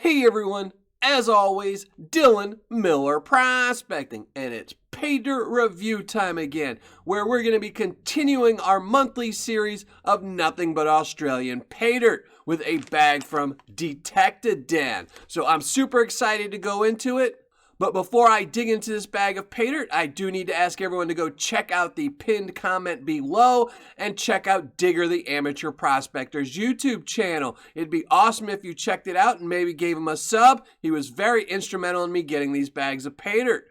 Hey everyone, as always, Dylan Miller Prospecting, and it's Paydirt review time again, where we're going to be continuing our monthly series of nothing but Australian Paydirt with a bag from Detected Dan. So I'm super excited to go into it. But before I dig into this bag of Paydirt, I do need to ask everyone to go check out the pinned comment below and check out Digger the Amateur Prospector's YouTube channel. It'd be awesome if you checked it out and maybe gave him a sub. He was very instrumental in me getting these bags of Paydirt.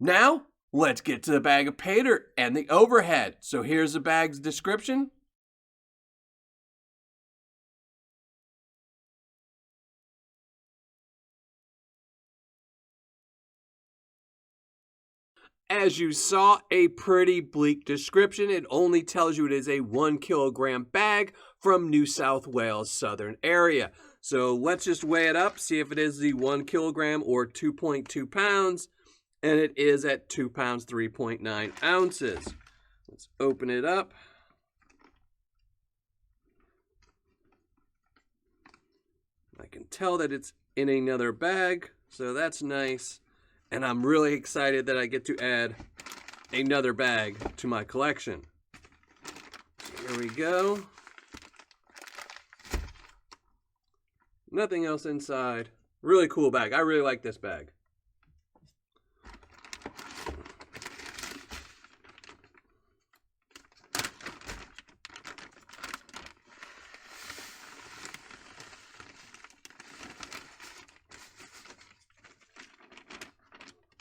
Now, let's get to the bag of Paydirt and the overhead. So here's the bag's description. As you saw, a pretty bleak description. It only tells you it is a 1 kilogram bag from New South Wales southern area. So let's just weigh it up, see if it is the 1 kilogram or 2.2 pounds. And it is at 2 pounds, 3.9 ounces. Let's open it up. I can tell that it's in another bag, so that's nice. And I'm really excited that I get to add another bag to my collection. Here we go. Nothing else inside. Really cool bag. I really like this bag.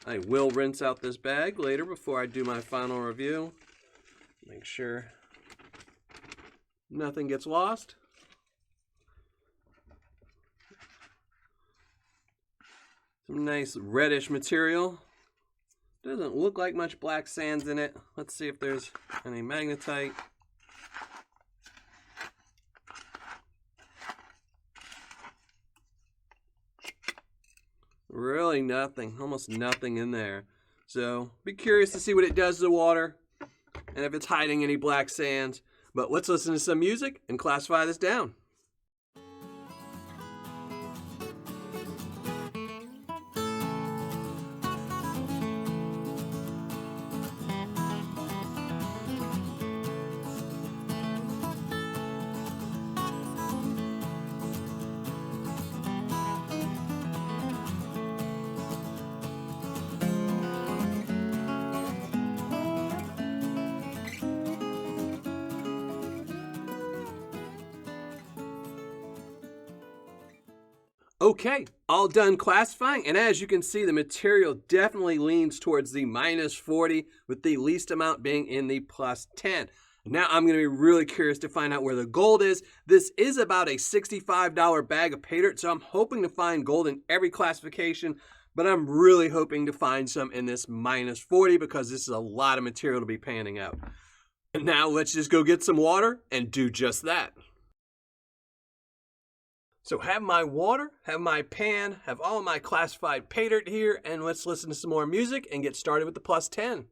I will rinse out this bag later before I do my final review. Make sure nothing gets lost. Some nice reddish material. Doesn't look like much black sands in it. Let's see if there's any magnetite. Really nothing, almost nothing in there. So be curious to see what it does to the water and if it's hiding any black sands. But let's listen to some music and classify this down. Okay, all done classifying, and as you can see, the material definitely leans towards the -40, with the least amount being in the +10. Now I'm going to be really curious to find out where the gold is. This is about a $65 bag of Paydirt, so I'm hoping to find gold in every classification, but I'm really hoping to find some in this -40 because this is a lot of material to be panning out. And now let's just go get some water and do just that. So have my water, have my pan, have all my classified Paydirt here, and let's listen to some more music and get started with the +10.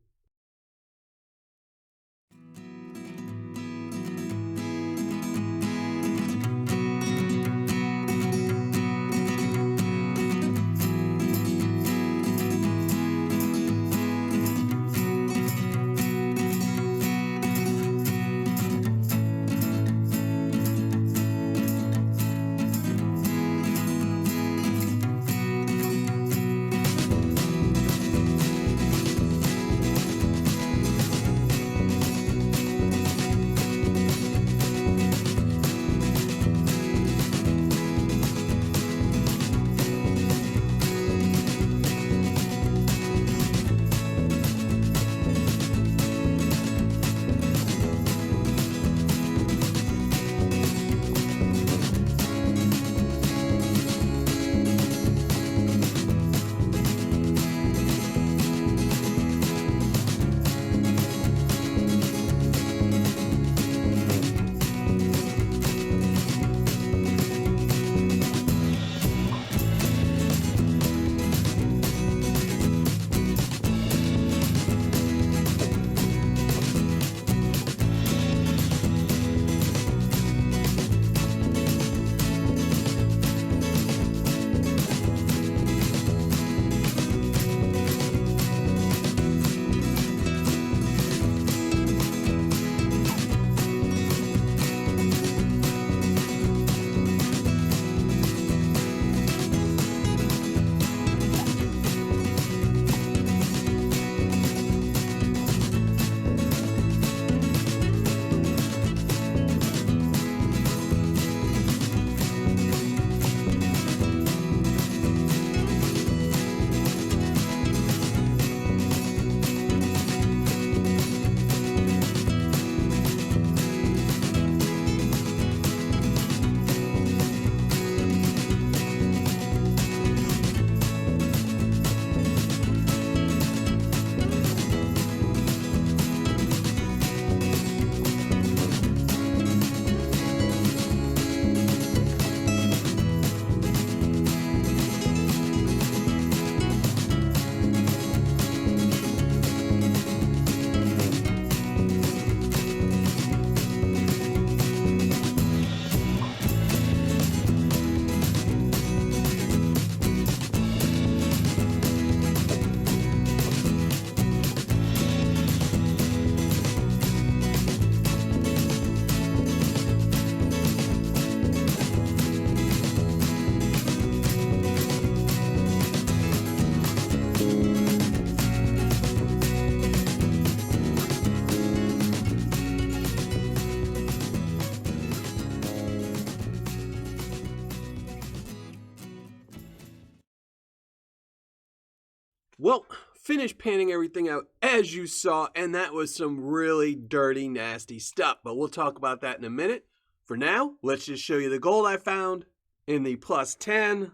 Well, finished panning everything out as you saw, and that was some really dirty, nasty stuff. But we'll talk about that in a minute. For now, let's just show you the gold I found in the plus 10.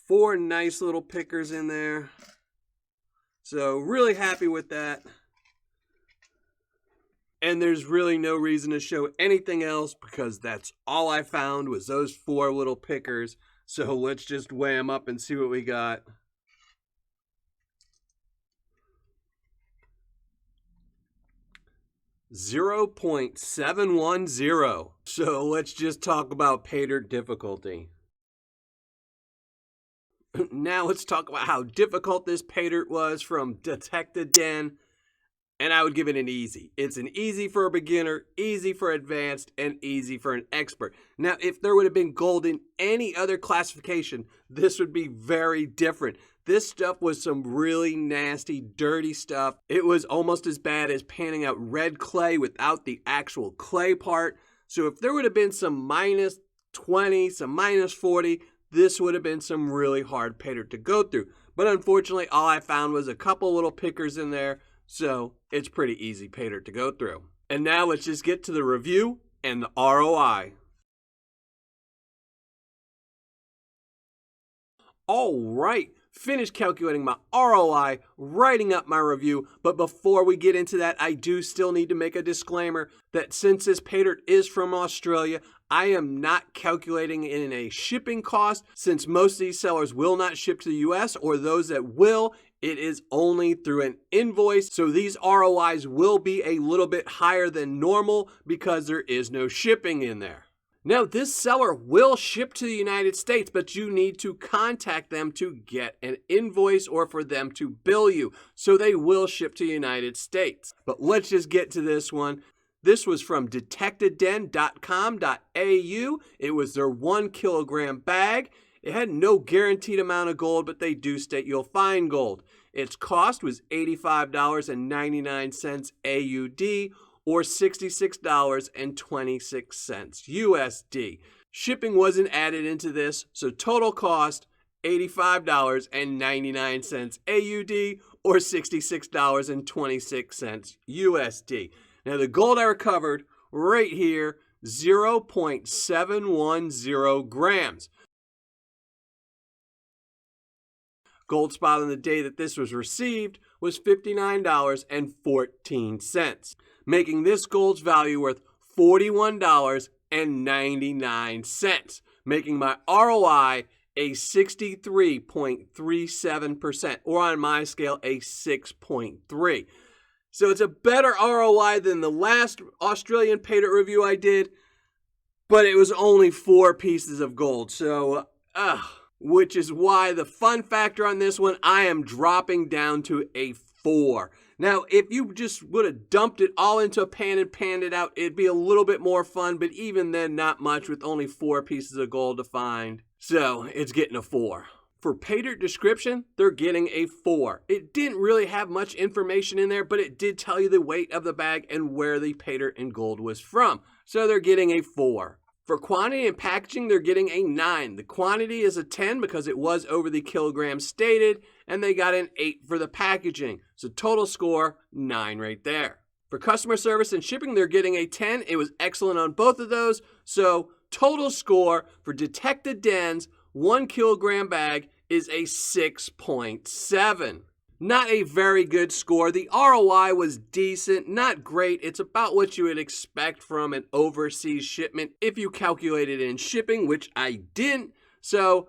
4 nice little pickers in there. So really happy with that. And there's really no reason to show anything else because that's all I found was those 4 little pickers. So let's just weigh them up and see what we got. .710. So let's just talk about Paydirt difficulty. Now let's talk about how difficult this Paydirt was from Detect a Den. And I would give it an easy. It's an easy for a beginner, easy for advanced, and easy for an expert. Now, if there would have been gold in any other classification, this would be very different. This stuff was some really nasty, dirty stuff. It was almost as bad as panning out red clay without the actual clay part. So if there would have been some minus 20, some minus 40, this would have been some really hard Paydirt to go through. But unfortunately, all I found was a couple little pickers in there. So it's pretty easy Paydirt to go through. And now let's just get to the review and the ROI. All right, finished calculating my ROI, writing up my review. But before we get into that, I do still need to make a disclaimer that since this Paydirt is from Australia, I am not calculating in a shipping cost since most of these sellers will not ship to the US, or those that will, it is only through an invoice. So these ROIs will be a little bit higher than normal because there is no shipping in there. Now, this seller will ship to the United States, but you need to contact them to get an invoice or for them to bill you. So they will ship to the United States. But let's just get to this one. This was from detectaden.com.au. It was their 1 kilogram bag. It had no guaranteed amount of gold, but they do state you'll find gold. Its cost was $85.99 AUD or $66.26 USD. Shipping wasn't added into this, so total cost $85.99 AUD or $66.26 USD. Now the gold I recovered right here, 0.710 grams. Gold spot on the day that this was received was $59.14, making this gold's value worth $41.99, making my ROI a 63.37%, or on my scale, a 6.3. So it's a better ROI than the last Australian Paydirt review I did, but it was only 4 pieces of gold. So, which is why the fun factor on this one, I am dropping down to a 4. Now, if you just would have dumped it all into a pan and panned it out, it'd be a little bit more fun, but even then, not much with only 4 pieces of gold to find. So, it's getting a 4. For Paydirt description, they're getting a 4. It didn't really have much information in there, but it did tell you the weight of the bag and where the Paydirt in gold was from. So they're getting a 4. For quantity and packaging, they're getting a 9. The quantity is a 10 because it was over the kilogram stated, and they got an 8 for the packaging. So total score, 9 right there. For customer service and shipping, they're getting a 10. It was excellent on both of those. So total score for Detect a Den's 1 kilogram bag is a 6.7. Not a very good score. The ROI was decent, not great. It's about what you would expect from an overseas shipment if you calculate it in shipping, which I didn't. So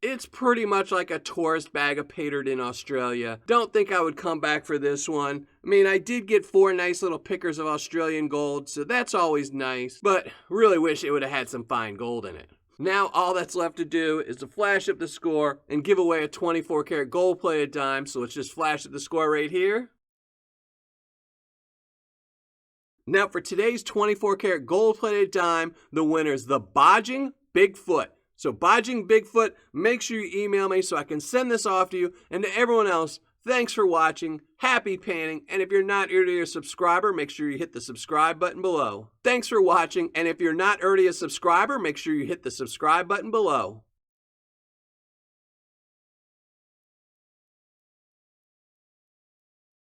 it's pretty much like a tourist bag of Paydirt in Australia. Don't think I would come back for this one. I mean, I did get 4 nice little pickers of Australian gold, so that's always nice, but really wish it would have had some fine gold in it. Now all that's left to do is to flash up the score and give away a 24 karat gold plated dime. So let's just flash up the score right here. Now for today's 24 karat gold plated dime, the winner is the Bodging Bigfoot. So Bodging Bigfoot, make sure you email me so I can send this off to you. And to everyone else, thanks for watching, happy panning, and if you're not already a subscriber, make sure you hit the subscribe button below. Thanks for watching, and if you're not already a subscriber, make sure you hit the subscribe button below.